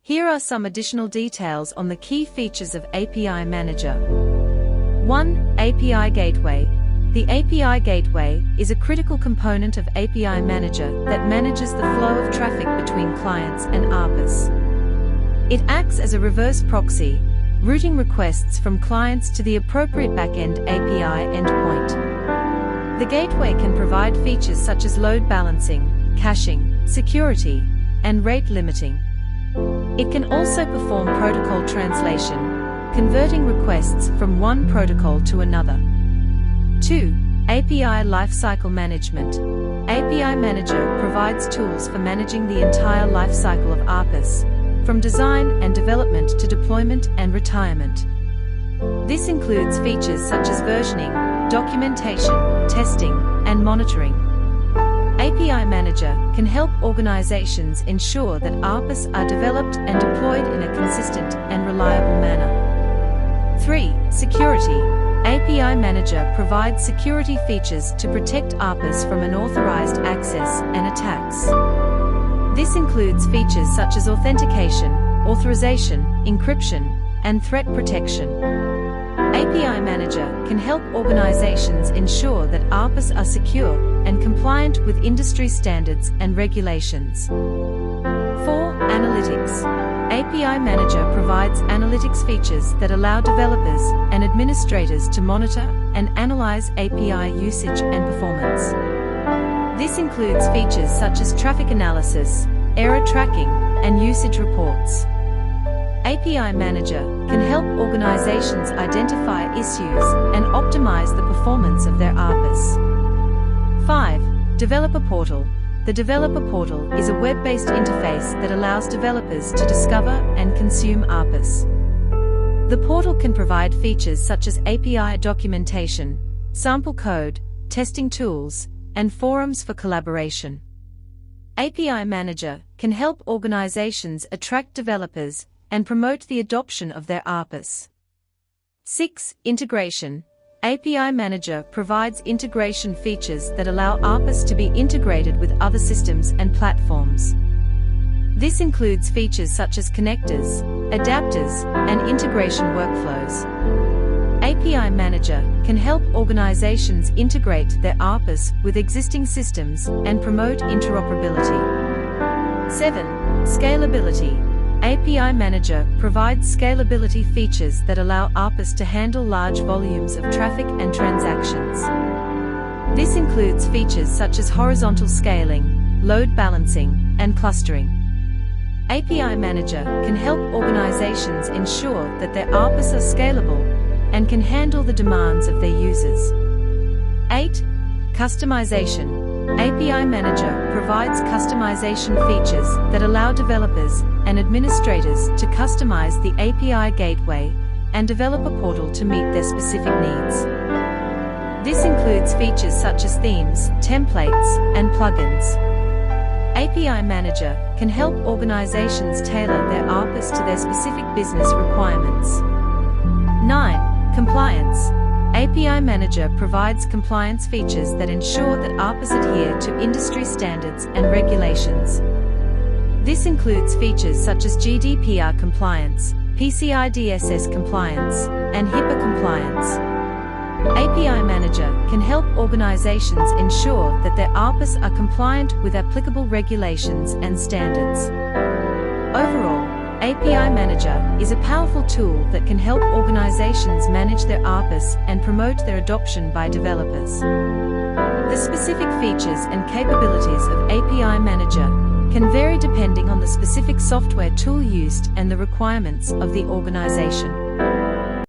Here are some additional details on the key features of API Manager. 1. API Gateway. The API Gateway is a critical component of API Manager that manages the flow of traffic between clients and APIs. It acts as a reverse proxy, routing requests from clients to the appropriate backend API endpoint. The gateway can provide features such as load balancing, caching, security, and rate limiting. It can also perform protocol translation, converting requests from one protocol to another. 2. API Lifecycle Management. API Manager provides tools for managing the entire lifecycle of APIs, from design and development to deployment and retirement. This includes features such as versioning, documentation, testing, and monitoring. API Manager can help organizations ensure that APIs are developed and deployed in a consistent and reliable manner. 3. Security. API Manager provides security features to protect APIs from unauthorized access and attacks. This includes features such as authentication, authorization, encryption, and threat protection. API Manager can help organizations ensure that APIs are secure and compliant with industry standards and regulations. 4. Analytics. API Manager provides analytics features that allow developers and administrators to monitor and analyze API usage and performance. This includes features such as traffic analysis, error tracking, and usage reports. API Manager can help organizations identify issues and optimize the performance of their APIs. 5. Developer Portal. The Developer Portal is a web-based interface that allows developers to discover and consume APIs. The portal can provide features such as API documentation, sample code, testing tools, and forums for collaboration. API Manager can help organizations attract developers and promote the adoption of their APIs. 6. Integration. API Manager provides integration features that allow APIs to be integrated with other systems and platforms. This includes features such as connectors, adapters, and integration workflows. API Manager can help organizations integrate their APIs with existing systems and promote interoperability. 7. Scalability. API Manager provides scalability features that allow APIs to handle large volumes of traffic and transactions. This includes features such as horizontal scaling, load balancing, and clustering. API Manager can help organizations ensure that their APIs are scalable and can handle the demands of their users. 8. Customization. API Manager provides customization features that allow developers and administrators to customize the API Gateway and Developer Portal to meet their specific needs. This includes features such as themes, templates, and plugins. API Manager can help organizations tailor their APIs to their specific business requirements. 9. Compliance. API Manager provides compliance features that ensure that APIs adhere to industry standards and regulations. This includes features such as GDPR compliance, PCI DSS compliance, and HIPAA compliance. API Manager can help organizations ensure that their APIs are compliant with applicable regulations and standards. Overall, API Manager is a powerful tool that can help organizations manage their APIs and promote their adoption by developers. The specific features and capabilities of API Manager can vary depending on the specific software tool used and the requirements of the organization.